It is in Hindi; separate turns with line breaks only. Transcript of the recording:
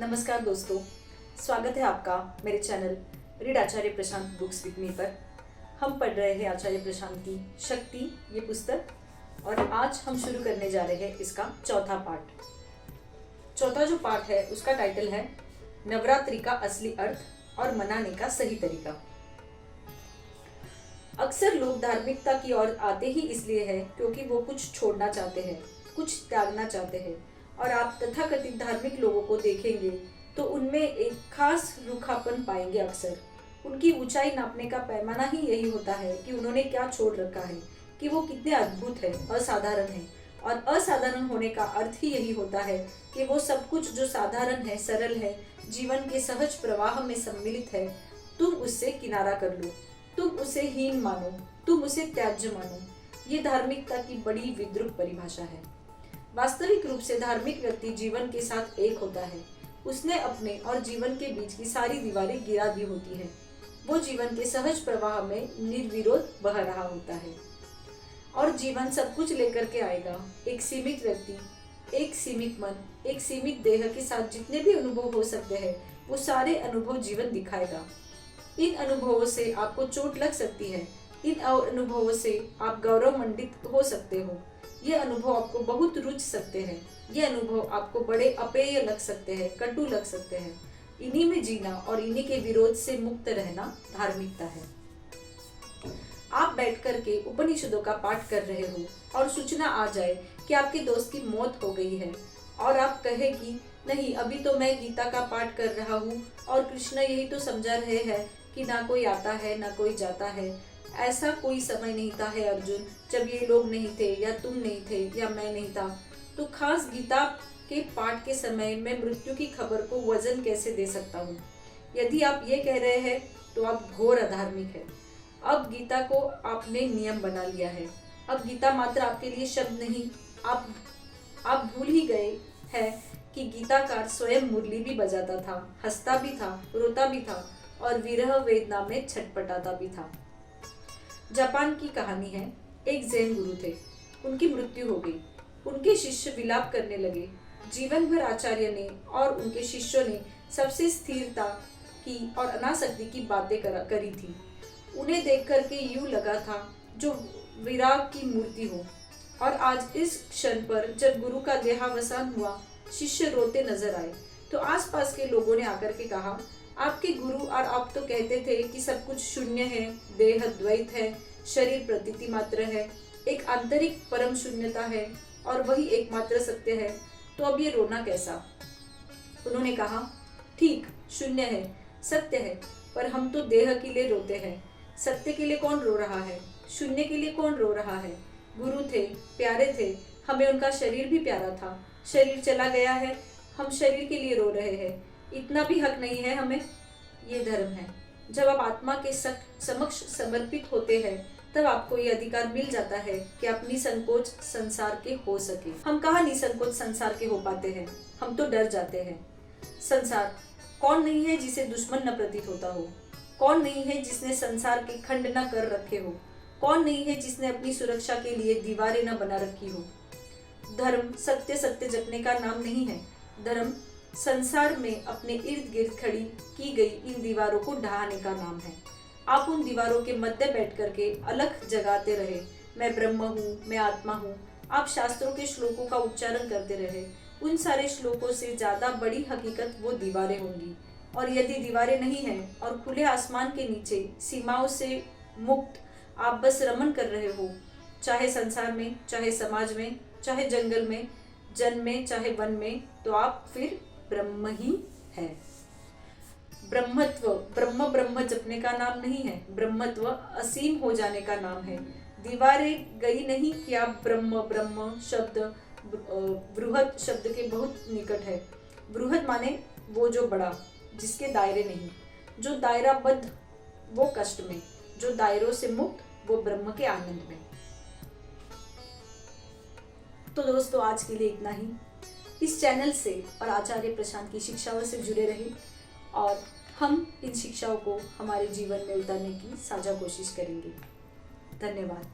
नमस्कार दोस्तों, स्वागत है आपका मेरे channel read Acharya Prashant books with me पर। हम पढ़ रहे हैं आचार्य प्रशांत की शक्ति ये पुस्तक और आज हम शुरू करने जा रहे हैं इसका चौथा पार्ट। चौथा जो पार्ट है उसका टाइटल है नवरात्रि का असली अर्थ और मनाने का सही तरीका। अक्सर लोग धार्मिकता की ओर आते ही इसलिए है क्योंकि वो कुछ छोड़ना चाहते हैं, कुछ त्यागना चाहते हैं। और आप तथाकथित धार्मिक लोगों को देखेंगे तो उनमें एक खास रूखापन पाएंगे। अक्सर उनकी ऊंचाई नापने का पैमाना ही यही होता है कि उन्होंने क्या छोड़ रखा है, कि वो कितने अद्भुत है, असाधारण है। और असाधारण होने का अर्थ ही यही होता है कि वो सब कुछ जो साधारण है, सरल है, जीवन के सहज प्रवाह में सम्मिलित है, तुम उससे किनारा कर लो, तुम उसे हीन मानो, तुम उसे त्याज्य मानो। ये धार्मिकता की बड़ी विद्रूप परिभाषा है। वास्तविक रूप से धार्मिक व्यक्ति जीवन के साथ एक होता है। उसने अपने और जीवन के बीच की सारी दीवारें गिरा दी होती है। वो जीवन के सहज प्रवाह में निर्विरोध बह रहा होता है और जीवन सब कुछ लेकर के आएगा। एक सीमित व्यक्ति, एक सीमित मन, एक सीमित देह के साथ जितने भी अनुभव हो सकते हैं वो सारे अनुभव जीवन दिखाएगा। इन अनुभवों से आपको चोट लग सकती है, इन अनुभवों से आप गौरवमंडित हो सकते हो। ये अनुभव आपको बहुत रुच सकते हैं, ये अनुभव आपको बड़े अपेय लग सकते हैं, कटु लग सकते हैं। इन्हीं में जीना और इन्हीं के विरोध से मुक्त रहना धार्मिकता है। आप बैठ करके उपनिषदों का पाठ कर रहे हो और सूचना आ जाए कि आपके दोस्त की मौत हो गई है और आप कहे कि नहीं, अभी तो मैं गीता का पाठ कर रहा हूँ और कृष्ण यही तो समझा रहे हैं कि ना कोई आता है ना कोई जाता है। ऐसा कोई समय नहीं था है अर्जुन जब ये लोग नहीं थे, या तुम नहीं थे, या मैं नहीं था। तो खास गीता के पाठ के समय मैं मृत्यु की खबर को वजन कैसे दे सकता हूँ? यदि आप ये कह रहे हैं तो आप घोर अधार्मिक है। अब गीता को आपने नियम बना लिया है। अब गीता मात्र आपके लिए शब्द नहीं, आप भूल ही गए हैं कि गीताकार स्वयं मुरली भी बजाता था, हंसता भी था, रोता भी था और विरह वेदना में छटपटाता भी था। जापान की कहानी है। एक जैन गुरु थे, उनकी मृत्यु हो गई। उनके शिष्य विलाप करने लगे। जीवन भर आचार्य ने और उनके शिष्यों ने सबसे स्थिरता की और अनासक्ति की बातें करी थी। उन्हें देख करके यूं लगा था जो विराग की मूर्ति हो। और आज इस क्षण पर जब गुरु का देहावसान हुआ, शिष्य रोते नजर आए तो आसपास के लोगों ने आकर के कहा, आपके गुरु और आप तो कहते थे कि सब कुछ शून्य है, देह द्वैत है, शरीर प्रतीति मात्र है, एक आंतरिक परम शून्यता है और वही एकमात्र सत्य है, तो अब ये रोना कैसा? उन्होंने कहा, ठीक, शून्य है, सत्य है, पर हम तो देह के लिए रोते हैं। सत्य के लिए कौन रो रहा है? शून्य के लिए कौन रो रहा है? गुरु थे, प्यारे थे, हमें उनका शरीर भी प्यारा था। शरीर चला गया है, हम शरीर के लिए रो रहे हैं। इतना भी हक नहीं है हमें? ये धर्म है। जब आप आत्मा के समक्ष समर्पित होते हैं तब आपको ये अधिकार मिल जाता है कि आप निसंकोच संसार के हो सके। हम कहाँ निसंकोच संसार के हो पाते हैं? हम तो डर जाते हैं। संसार कौन नहीं है जिसे दुश्मन न प्रतीत होता हो? कौन नहीं है जिसने संसार के खंड न कर रखे हो? कौन नहीं है जिसने अपनी सुरक्षा के लिए दीवारें न बना रखी हो? धर्म सत्य सत्य जपने का नाम नहीं है। धर्म संसार में अपने इर्द गिर्द खड़ी की गई इन दीवारों को ढहाने का नाम है। आप उन दीवारों के मध्य बैठ करके अलख जगाते रहे, मैं ब्रह्म हूँ, मैं आत्मा हूँ। आप शास्त्रों के श्लोकों का उच्चारण करते रहे। उन सारे श्लोकों से ज्यादा बड़ी हकीकत वो दीवारें होंगी। और यदि दीवारें नहीं हैं और खुले आसमान के नीचे सीमाओं से मुक्त आप बस रमन कर रहे हो, चाहे संसार में, चाहे समाज में, चाहे जंगल में, जन में, चाहे वन में, तो आप फिर ब्रह्म ही है। ब्रह्मत्व ब्रह्म ब्रह्म जपने का नाम नहीं है। ब्रह्मत्व असीम हो जाने का नाम है। दीवारें गई नहीं कि आप ब्रह्म ब्रह्म शब्द बृहत शब्द के बहुत निकट है। बृहत माने वो जो बड़ा, जिसके दायरे नहीं, जो दायराबद्ध वो कष्ट में, जो दायरों से मुक्त वो ब्रह्म के आनंद में। तो दोस्तों, आज के लिए इतना ही। इस चैनल से और आचार्य प्रशांत की शिक्षाओं से जुड़े रहे और हम इन शिक्षाओं को हमारे जीवन में उतारने की साझा कोशिश करेंगे। धन्यवाद।